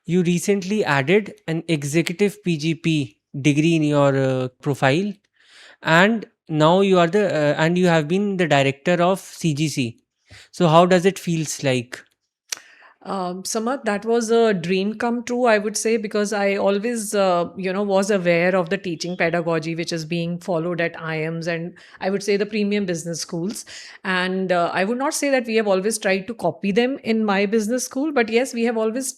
You recently added an executive PGP degree in your profile, and now you are the and you have been the director of CGC. So how does it feels like? Samarth, that was a dream come true, I would say, because I always, was aware of the teaching pedagogy which is being followed at IIMs and I would say the premium business schools. And I would not say that we have always tried to copy them in my business school, but yes, we have always,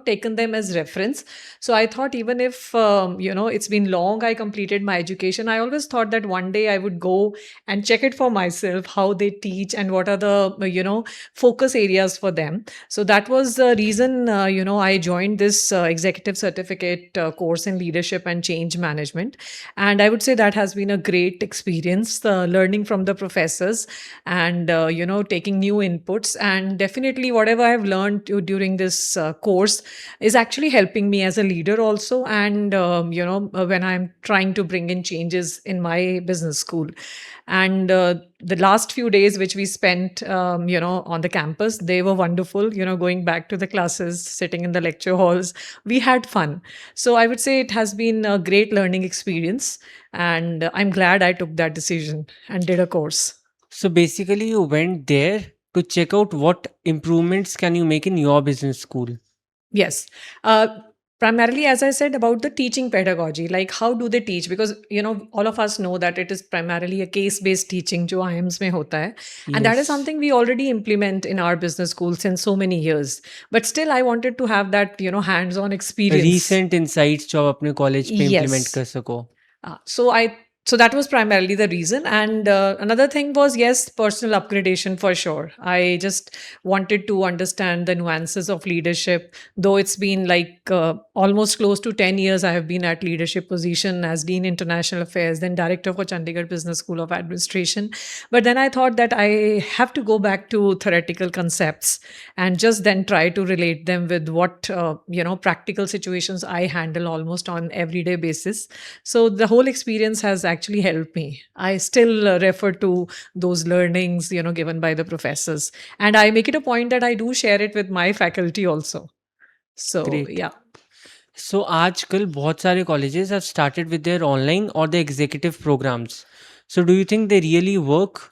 taken them as reference. So I thought even if, it's been long, I completed my education, I always thought that one day I would go and check it for myself, how they teach and what are the, focus areas for them. So that was the reason, I joined this executive certificate course in leadership and change management. And I would say that has been a great experience, learning from the professors and, taking new inputs. And definitely, whatever I've learned during this course is actually helping me as a leader also. And, when I'm trying to bring in changes in my business school. And the last few days which we spent on the campus, they were wonderful, going back to the classes, sitting in the lecture halls, we had fun. So I would say it has been a great learning experience, and I'm glad I took that decision and did a course. So basically, you went there to check out what improvements can you make in your business school. Yes. Primarily, as I said, about the teaching pedagogy, like how do they teach? Because, all of us know that it is primarily a case-based teaching, jo IIMs mein hota hai. And that is Yes. something we already implement in our business school since so many years. But still, I wanted to have that, hands-on experience. Recent insights जो आप अपने college पे implement Yes. कर सको. So that was primarily the reason, and another thing was, yes, personal upgradation for sure. I just wanted to understand the nuances of leadership. Though it's been like almost close to 10 years, I have been at leadership position as Dean International Affairs, then Director for Chandigarh Business School of Administration. But then I thought that I have to go back to theoretical concepts and just then try to relate them with what practical situations I handle almost on everyday basis. So the whole experience has actually helped me. I still refer to those learnings, given by the professors, and I make it a point that I do share it with my faculty also. So Great. yeah. So आजकल बहुत सारे colleges have started with their online or the executive programs. So do you think they really work?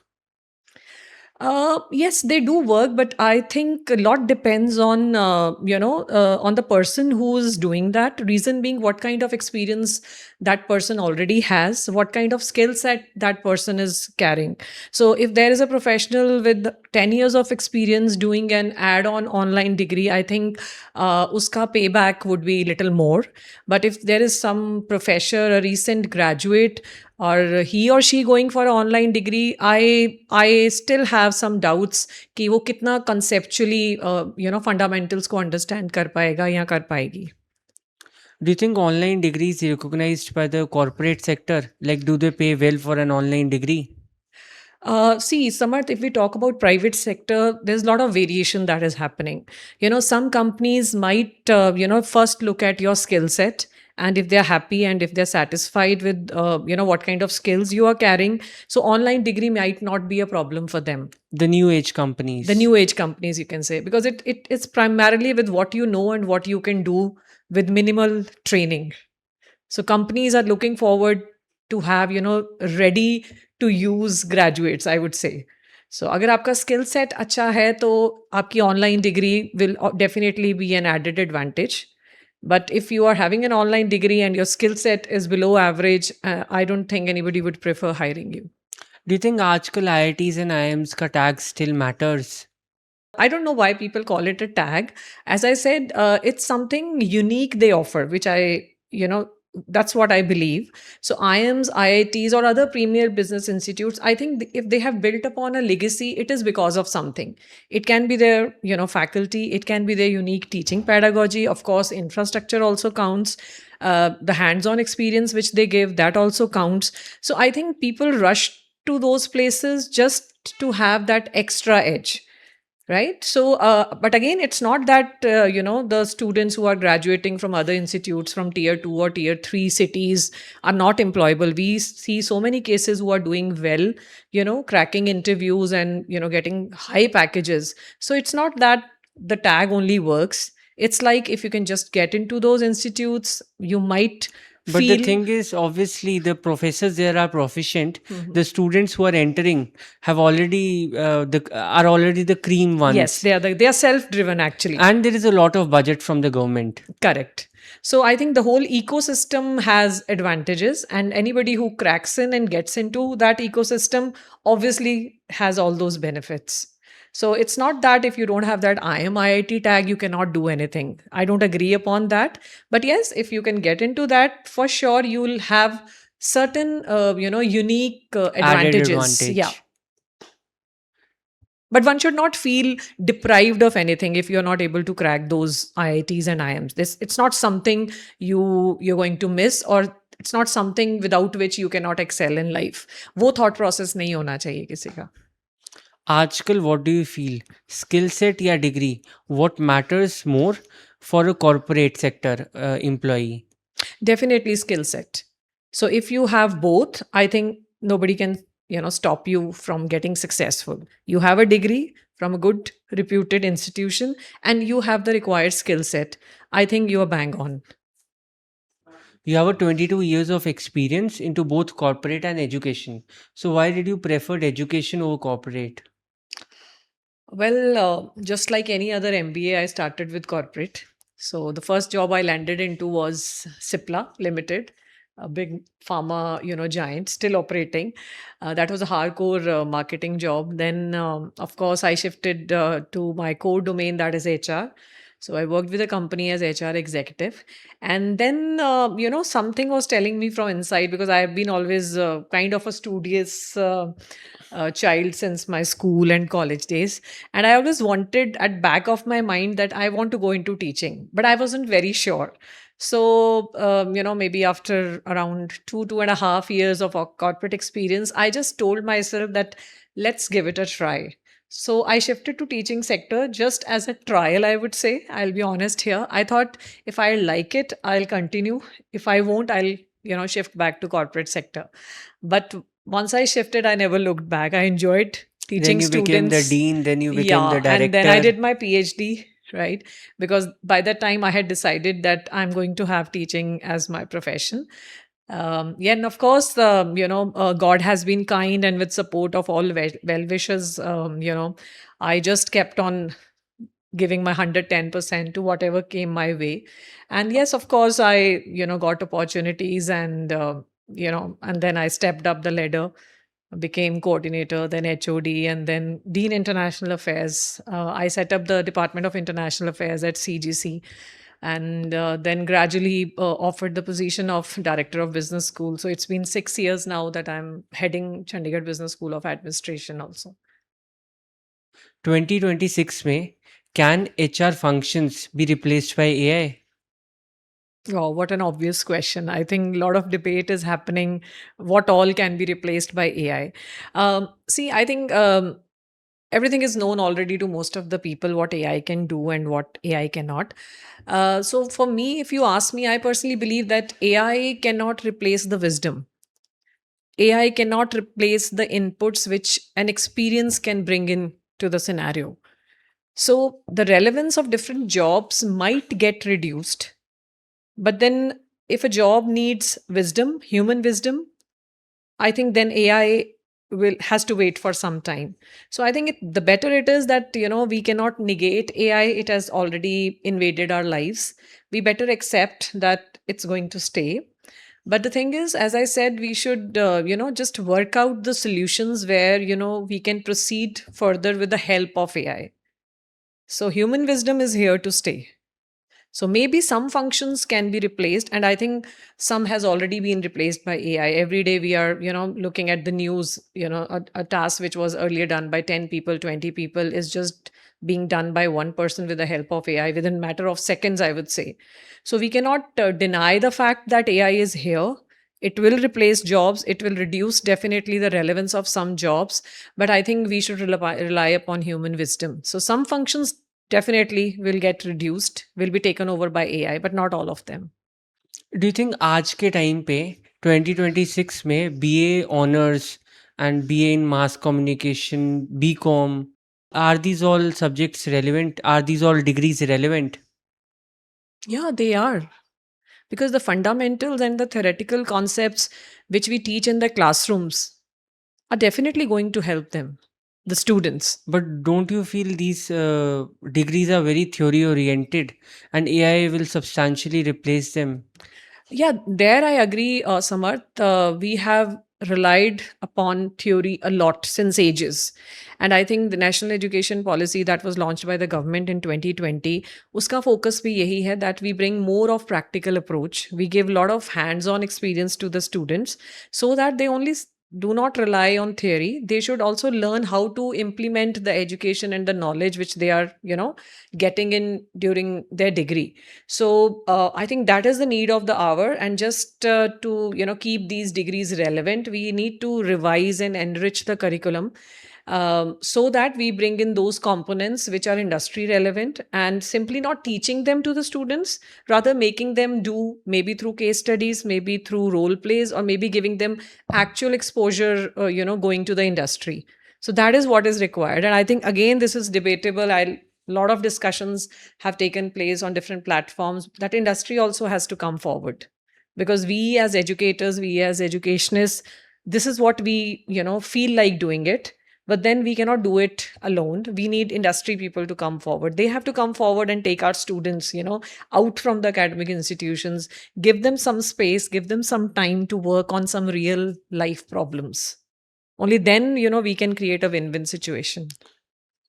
Yes, they do work, but I think a lot depends on on the person who's doing that. Reason being, what kind of experience that person already has, what kind of skill set that person is carrying. So, if there is a professional with 10 years of experience doing an add-on online degree, I think uska payback would be little more. But if there is some professor, a recent graduate, or he or she going for an online degree, I still have some doubts कि वो कितना conceptually fundamentals को understand कर पाएगा या कर पाएगी. Do you think online degrees recognized by the corporate sector? Like, do they pay well for an online degree? See, Samarth, if we talk about private sector, there's a lot of variation that is happening. Some companies might, first look at your skill set. And if they're happy and if they're satisfied with, what kind of skills you are carrying, so online degree might not be a problem for them. The new age The companies. new age companies, you can say, because it's primarily with what you know and what you can do with minimal training. So companies are looking forward to have, ready to use graduates, I would say. So अगर आपका skill set अच्छा है तो आपकी online degree will definitely be an added advantage. But if you are having an online degree and your skill set is below average, I don't think anybody would prefer hiring you. Do you think आजकल IITs and IIMs का tag still matters? I don't know why people call it a tag. As I said, it's something unique they offer, which that's what I believe. So IIMs, IITs, or other premier business institutes, I think if they have built upon a legacy, it is because of something. It can be their, faculty. It can be their unique teaching pedagogy. Of course, infrastructure also counts. The hands-on experience which they give, that also counts. So I think people rush to those places just to have that extra edge, right? So but again, it's not that the students who are graduating from other institutes from tier 2 or tier 3 cities are not employable. We see so many cases who are doing well, cracking interviews and getting high packages. So it's not that the tag only works. It's like if you can just get into those institutes, you might But the feel. thing is, obviously, the professors there are proficient. Mhm. The students who are entering have already are already the cream Yes, ones, they are self driven actually. and there is a lot of budget from the government. Correct. So I think the whole ecosystem has advantages, and anybody who cracks in and gets into that ecosystem obviously has all those benefits. So it's not that if you don't have that IIT tag, you cannot do anything. I don't agree upon that. But yes, if you can get into that, for sure, you'll have certain, unique Added advantages. Yeah. advantage. But one should not feel deprived of anything if you're not able to crack those IITs and IIMs. This It's not something you're going to miss, or it's not something without which you cannot excel in life. वो thought process नहीं होना चाहिए किसी का. आजकल what do you feel? Skill set या degree? What matters more for a corporate sector employee? Definitely skill set. So if you have both, I think nobody can, stop you from getting successful. You have a degree from a good reputed institution and you have the required skill set. I think you are bang on. You have a 22 years of experience into both corporate and education. So why did you prefer education over corporate? Well, just like any other MBA, I started with corporate. So the first job I landed into was Cipla Limited, a big pharma, giant, still operating. That was a hardcore marketing job. Then, of course, I shifted to my core domain, that is HR. So I worked with a company as HR executive, and then something was telling me from inside, because I have been always kind of a studious child since my school and college days, and I always wanted at back of my mind that I want to go into teaching, but I wasn't very sure. So maybe after around 2.5 years of corporate experience, I just told myself that let's give it a try. So I shifted to teaching sector just as a trial, I would say. I'll be honest here. I thought if I like it, I'll continue. If I won't, I'll shift back to corporate sector. But once I shifted, I never looked back. I enjoyed Then teaching you became the students. dean, then you became the Yeah. And then I director. did my PhD, right? Because by that time I had decided that I'm going to have teaching as my profession. Yeah, and of course, God has been kind, and with support of all well wishers, I just kept on giving my 110% to whatever came my way. And yes, of course, I got opportunities, and and then I stepped up the ladder, became coordinator, then HOD, and then Dean International Affairs. I set up the Department of International Affairs at CGC, and then gradually offered the position of Director of Business School. So it's been 6 years now that I'm heading Chandigarh Business School of Administration also. 2026 में can HR functions be replaced by AI? Oh, what an obvious question. I think a lot of debate is happening. What all can be replaced by AI? See, I think everything is known already to most of the people what AI can do and what AI cannot. So, for me, if you ask me, I personally believe that AI cannot replace the wisdom. AI cannot replace the inputs which an experience can bring in to the scenario. So, the relevance of different jobs might get reduced, but then if a job needs wisdom, human wisdom, I think then AI will has to wait for some time. So I think the better it is that we cannot negate AI. It has already invaded our lives. We better accept that it's going to stay. But the thing is, as I said, we should just work out the solutions where we can proceed further with the help of AI. So human wisdom is here to stay. So maybe some functions can be replaced, and I think some has already been replaced by AI. Every day we are, looking at the news. A task which was earlier done by 10 people, 20 people is just being done by one person with the help of AI within a matter of seconds, I would say. So we cannot deny the fact that AI is here. It will replace jobs. It will reduce definitely the relevance of some jobs, but I think we should rely upon human wisdom. So some functions definitely will get reduced, will be taken over by AI, but not all of them. Do you think आज के time पे 2026 में BA honors and BA in mass communication, BCom, are these all subjects relevant? Are these all degrees relevant? Yeah, they are. Because the fundamentals and the theoretical concepts which we teach in the classrooms are definitely going to help them, the students. But don't you feel these degrees are very theory oriented and AI will substantially replace them? Yeah, there I agree, Samarth. We have relied upon theory a lot since ages. And I think the national education policy that was launched by the government in 2020, uska focus bhi yahi hai that we bring more of practical approach. We give a lot of hands-on experience to the students so that they only do not rely on theory. They should also learn how to implement the education and the knowledge which they are, getting in during their degree. So I think that is the need of the hour, and just to keep these degrees relevant, we need to revise and enrich the curriculum, so that we bring in those components which are industry relevant, and simply not teaching them to the students, rather making them do, maybe through case studies, maybe through role plays, or maybe giving them actual exposure, going to the industry. So that is what is required, and I think again this is debatable. I lot of discussions have taken place on different platforms that industry also has to come forward, because we as educators, we as educationists, this is what we feel like doing it, but then we cannot do it alone. We need industry people to come forward. They have to come forward and take our students out from the academic institutions, give them some space, give them some time to work on some real life problems. Only then we can create a win-win situation.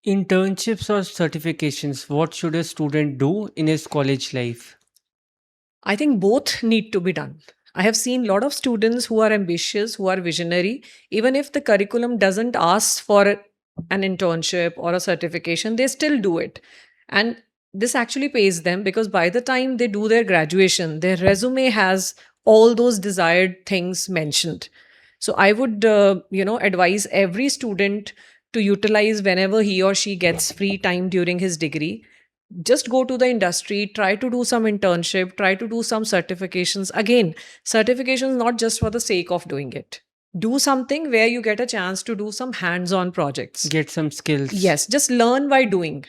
Internships or certifications, what should a student do in his college life? I think both need to be done. I have seen a lot of students who are ambitious, who are visionary. Even if the curriculum doesn't ask for an internship or a certification, they still do it. And this actually pays them, because by the time they do their graduation, their resume has all those desired things mentioned. So I would, advise every student to utilize whenever he or she gets free time during his degree, just go to the industry, try to do some internship, try to do some certifications. Again, certifications not just for the sake of doing it. Do something where you get a chance to do some hands on projects. Get some skills. Yes, just learn by doing.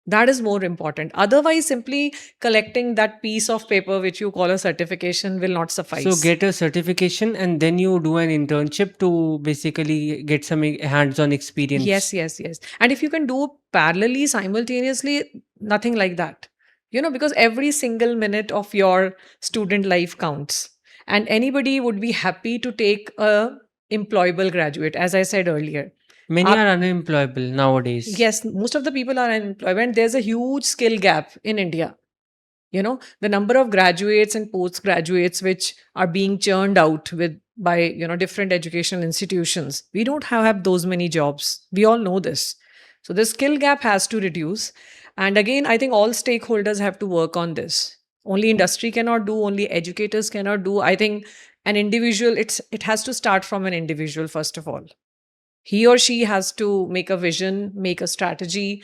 That is more important. Otherwise, simply collecting that piece of paper which you call a certification will not So suffice. get a certification and then you do an internship to basically get some hands-on Yes, experience. yes, yes. And if you can do parallelly, simultaneously, nothing like that. Because every single minute of your student life counts. And anybody would be happy to take a employable graduate, as I said earlier. Many Uh, are unemployable nowadays. yes, most of the people are unemployed, and there's a huge skill gap in India. The number of graduates and postgraduates which are being churned out with by different educational institutions, we don't have those many jobs. We all know this. So the skill gap has to reduce, and again I think all stakeholders have to work on this. Only industry cannot do, only educators cannot do. I think an individual, it has to start from an individual. First of all, he or she has to make a vision, make a strategy,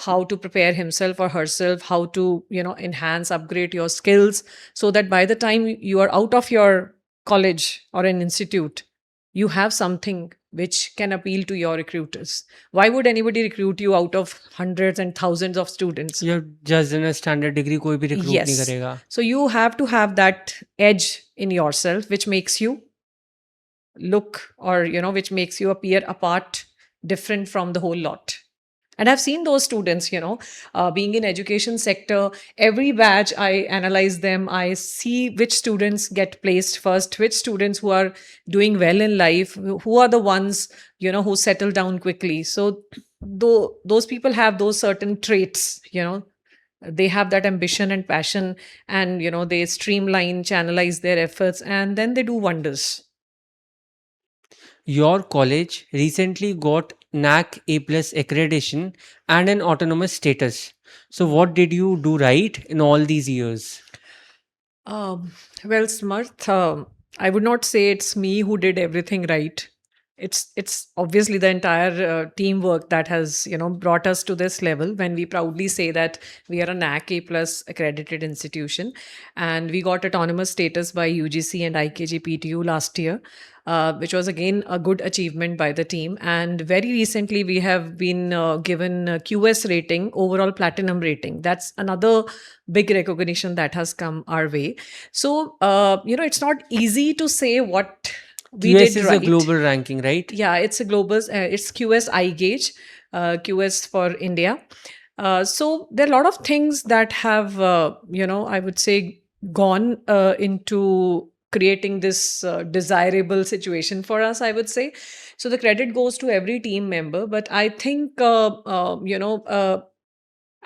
how to prepare himself or herself, how to enhance, upgrade your skills, so that by the time you are out of your college or an institute, you have something which can appeal to your recruiters. Why would anybody recruit you out of hundreds and thousands of students? You're just in a standard degree, कोई भी recruit नहीं Yes. करेगा. So you have to have that edge in yourself which makes you look, or which makes you appear apart, different from the whole lot. And I've seen those students, being in education sector, every batch I analyze them, I see which students get placed first, which students who are doing well in life, who are the ones who settle down quickly. So though those people have those certain traits, they have that ambition and passion, and they streamline, channelize their efforts, and then they do wonders. Your college recently got NAC A plus accreditation and an autonomous status. So what did you do right in all these years? Well, Smarth, I would not say it's me who did everything right. It's obviously the entire teamwork that has brought us to this level, when we proudly say that we are a NAC A plus accredited institution, and we got autonomous status by UGC and IKG last year, which was again a good achievement by the team. And very recently we have been given a QS rating, overall platinum rating. That's another big recognition that has come our way. So it's not easy to say what we QS did is a right. global ranking, right? Yeah, it's a global, it's QS iGauge, QS for India. So there are a lot of things that have, I would say, gone into creating this desirable situation for us, I would say. So the credit goes to every team member, but I think,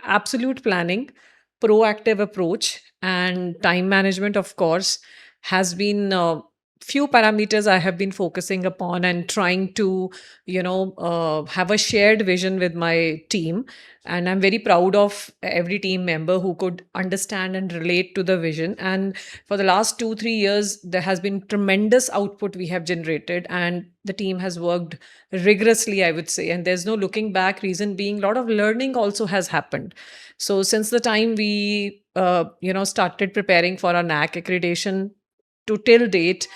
absolute planning, proactive approach, and time management, of course, has been few parameters I have been focusing upon and trying to, have a shared vision with my team. And I'm very proud of every team member who could understand and relate to the vision. And for the last 2 3 years, there has been tremendous output we have generated, and the team has worked rigorously, I would say. And there's no looking back. Reason being, a lot of learning also has happened. So since the time we started preparing for our NAC accreditation to till date,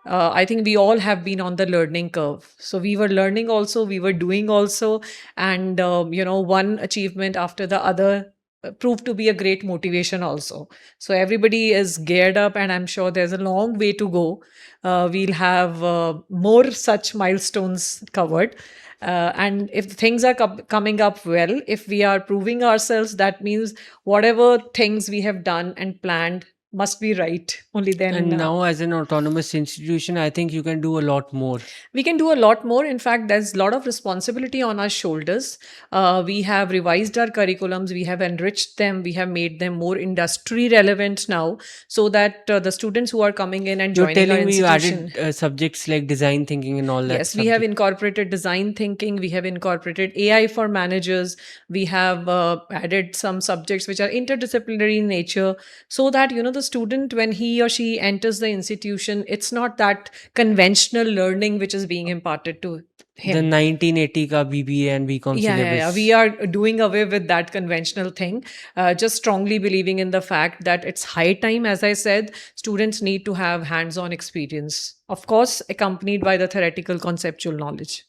I think we all have been on the learning curve. So we were learning also, we were doing also, and one achievement after the other proved to be a great motivation also. So everybody is geared up, and I'm sure there's a long way to go. We'll have more such milestones covered. And if things are coming up well, if we are proving ourselves, that means whatever things we have done and planned must be right. Only then And now, as an autonomous institution, I think you can do a lot more. we can do a lot more. In fact, there's a lot of responsibility on our shoulders. We have revised our curriculums, we have enriched them, we have made them more industry relevant now, so that the students who are coming in and You're joining our telling me you institution. added subjects like design thinking and all that Yes, we have subject. incorporated design thinking. We have incorporated AI for managers. We have added some subjects which are interdisciplinary in nature, so that the student, when he or she enters the institution, it's not that conventional learning which is being imparted to The him. 1980 ka BBA and BCom Yeah. syllabus. We are doing away with that conventional thing. Just strongly believing in the fact that it's high time, as I said, students need to have hands on experience, of course, accompanied by the theoretical conceptual knowledge.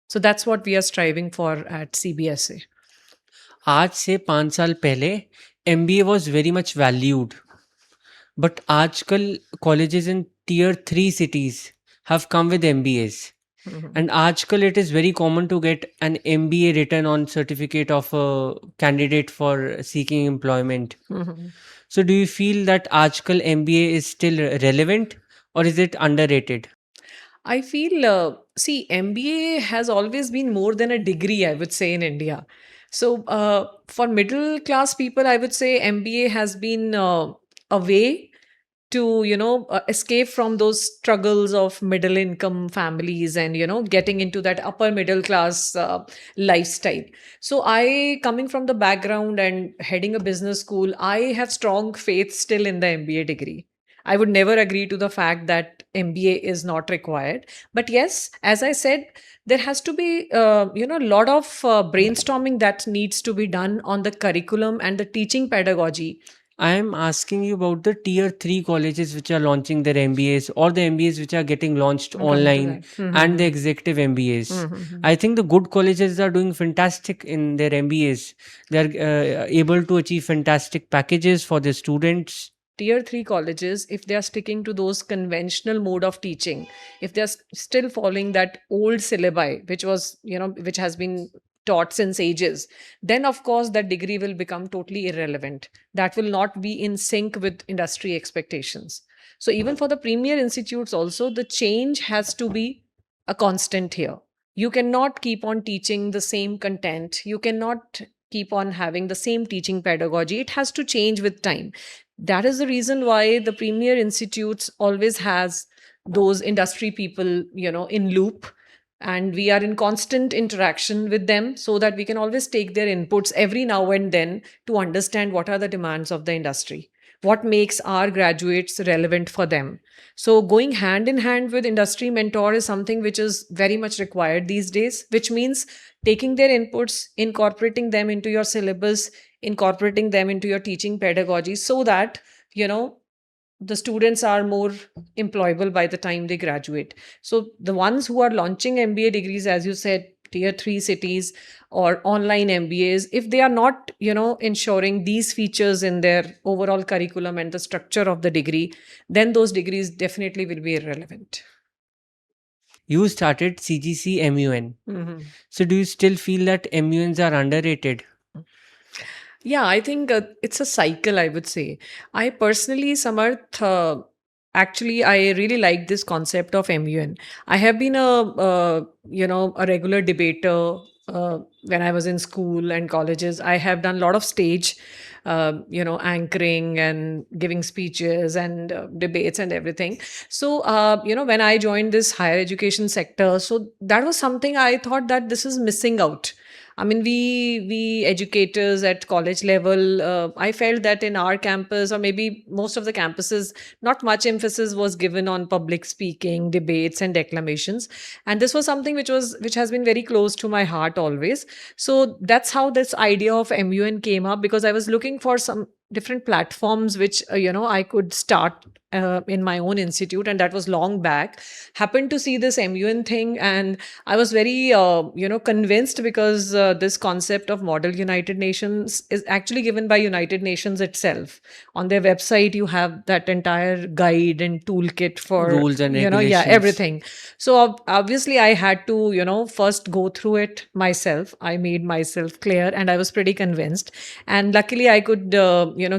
So that's what we are striving for at CBSA. आज से 5 साल पहले MBA was very much valued, but आजकल colleges in tier 3 cities have come with MBAs. And आजकल it is very common to get an MBA written on certificate of a candidate for seeking employment. So do you feel that आजकल MBA is still relevant, or is it underrated? I feel, see, MBA has always been more than a degree, I would say, in India. So, for middle class people, I would say MBA has been a way to escape from those struggles of middle income families, and getting into that upper middle class lifestyle. So I, coming from the background and heading a business school, I have strong faith still in the MBA degree. I would never agree to the fact that MBA is not required. But yes, as I said, there has to be a lot of brainstorming that needs to be done on the curriculum and the teaching pedagogy. I am asking you about the tier 3 colleges which are launching their MBAs, or the MBAs which are getting launched I'm coming to online, that. and the executive MBAs. Mhm. I think the good colleges are doing fantastic in their MBAs. They are able to achieve fantastic packages for their students. Tier 3 colleges, if they are sticking to those conventional mode of teaching, if they're still following that old syllabi, which was, which has been taught since ages, then of course that degree will become totally irrelevant. That will not be in sync with industry expectations. So even for the premier institutes also, the change has to be a constant here. You cannot keep on teaching the same content. You cannot keep on having the same teaching pedagogy. It has to change with time. That is the reason why the premier institutes always has those industry people in loop, and we are in constant interaction with them so that we can always take their inputs every now and then to understand what are the demands of the industry, what makes our graduates relevant for them. So going hand in hand with industry mentor is something which is very much required these days, which means taking their inputs, incorporating them into your syllabus, incorporating them into your teaching pedagogy, so that you know the students are more employable by the time they graduate. So the ones who are launching MBA degrees, as you said, tier 3 cities or online MBAs, if they are not, ensuring these features in their overall curriculum and the structure of the degree, then those degrees definitely will be irrelevant. You started CGC MUN. Mhm. So do you still feel that MUNs are underrated? Yeah, I think it's a cycle, I would say. I personally, Samarth, actually, I really like this concept of MUN. I have been a regular debater when I was in school and colleges. I have done a lot of stage, anchoring and giving speeches and debates and everything. So, when I joined this higher education sector, so that was something I thought that this is missing out. I mean, we educators at college level, I felt that in our campus or maybe most of the campuses, not much emphasis was given on public speaking, debates, and declamations. And this was something which has been very close to my heart always. So that's how this idea of MUN came up, because I was looking for some different platforms which I could start in my own institute, and that was long back. Happened to see this MUN thing, and I was very, convinced, because this concept of Model United Nations is actually given by United Nations itself. On their website, you have that entire guide and toolkit for, Rules and yeah, regulations. everything. So obviously, I had to, first go through it myself. I made myself clear, and I was pretty convinced. And luckily, I could,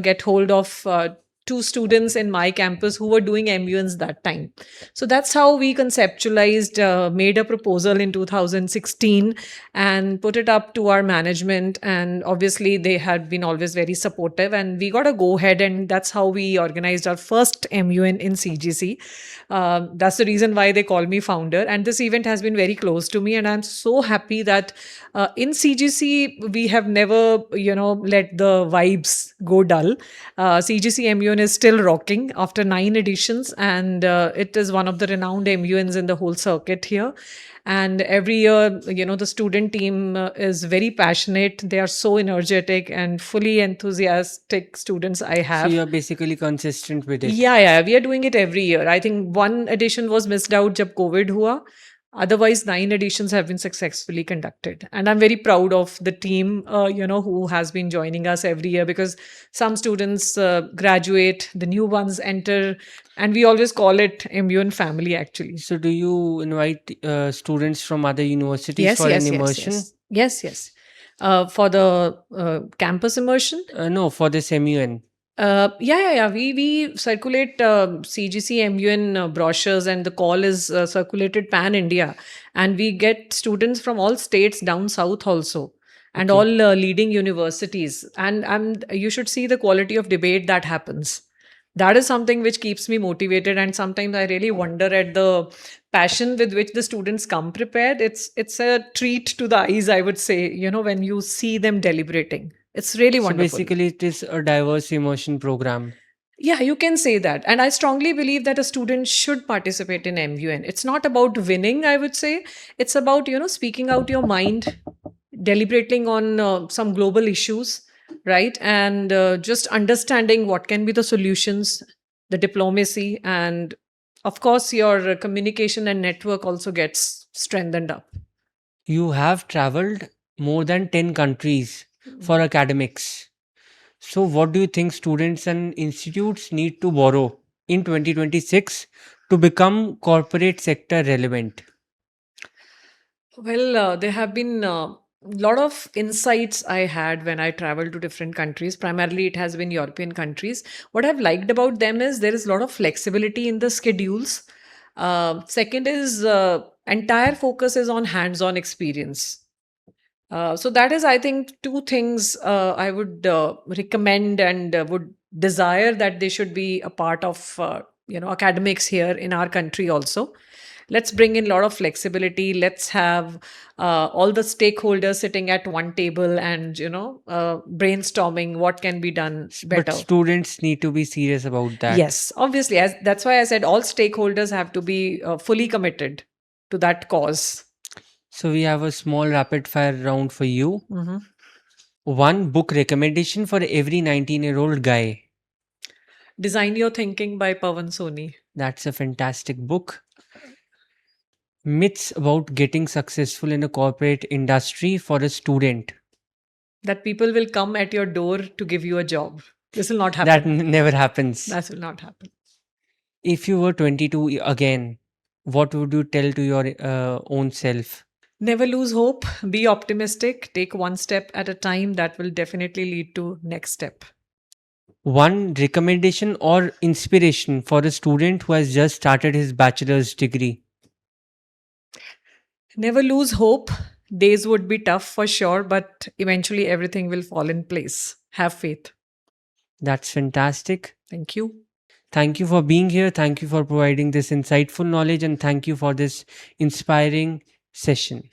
get hold of two students in my campus who were doing MUNs that time. So that's how we conceptualized, made a proposal in 2016 and put it up to our management. And obviously, they had been always very supportive, and we got a go ahead. And that's how we organized our first MUN in CGC. That's the reason why they call me founder. And this event has been very close to me. And I'm so happy that in CGC, we have never, let the vibes go dull. CGC MUN is still rocking after 9 editions, and it is one of the renowned MUNs in the whole circuit here. And every year, the student team is very passionate. They are so energetic and fully enthusiastic students I So have. you are basically consistent with it. Yeah, yeah, we are doing it every year. I think one edition was missed out jab COVID hua. Otherwise, 9 editions have been successfully conducted, and I'm very proud of the team, who has been joining us every year, because some students graduate, the new ones enter, and we always call it MUN family actually. So do you invite students from other universities Yes, for an yes, yes, immersion? yes, yes, yes. For the campus immersion, No, for this MUN. yeah, yeah, yeah. We circulate CGC MUN brochures, and the call is circulated pan India, and we get students from all states down south also, and Okay. all leading universities. And you should see the quality of debate that happens. That is something which keeps me motivated, and sometimes I really wonder at the passion with which the students come prepared. It's a treat to the eyes, I would say. When you see them deliberating, it's really So wonderful. basically, it is a diverse immersion program. Yeah, you can say that. And I strongly believe that a student should participate in MUN. It's not about winning, I would say. It's about, speaking out your mind, deliberating on some global issues, right? And just understanding what can be the solutions, the diplomacy, and of course, your communication and network also gets strengthened up. You have traveled more than 10 countries for academics. So, what do you think students and institutes need to borrow in 2026 to become corporate sector relevant? Well, there have been a lot of insights I had when I traveled to different countries. Primarily, it has been European countries. What I've liked about them is there is a lot of flexibility in the schedules. Second is entire focus is on hands-on experience. So that is, I think, two things I would recommend and would desire that they should be a part of, academics here in our country also. let's bring in a lot of flexibility. Let's have all the stakeholders sitting at one table and, brainstorming what can be done But better. students need to be serious about that. Yes, obviously, as that's why I said all stakeholders have to be fully committed to that cause. So we have a small rapid fire round for you. Mhm. One book recommendation for every 19-year-old guy. Design Your Thinking by Pawan Soni. That's a fantastic book. Myths about getting successful in a corporate industry for a student. That people will come at your door to give you a job. This will not That happen. never happens. That will not happen. If you were 22 again, what would you tell to your own self? Never lose hope. Be optimistic. Take one step at a time. That will definitely lead to next step. One recommendation or inspiration for a student who has just started his bachelor's degree. Never lose hope. Days would be tough for sure, but eventually everything will fall in place. Have faith. That's fantastic. Thank you. Thank you for being here. Thank you for providing this insightful knowledge, and thank you for this inspiring session.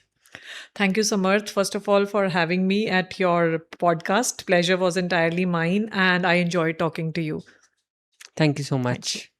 Thank you, Samarth, first of all, for having me at your podcast. Pleasure was entirely mine, and I enjoyed talking to you. Thank you so Thank you. much.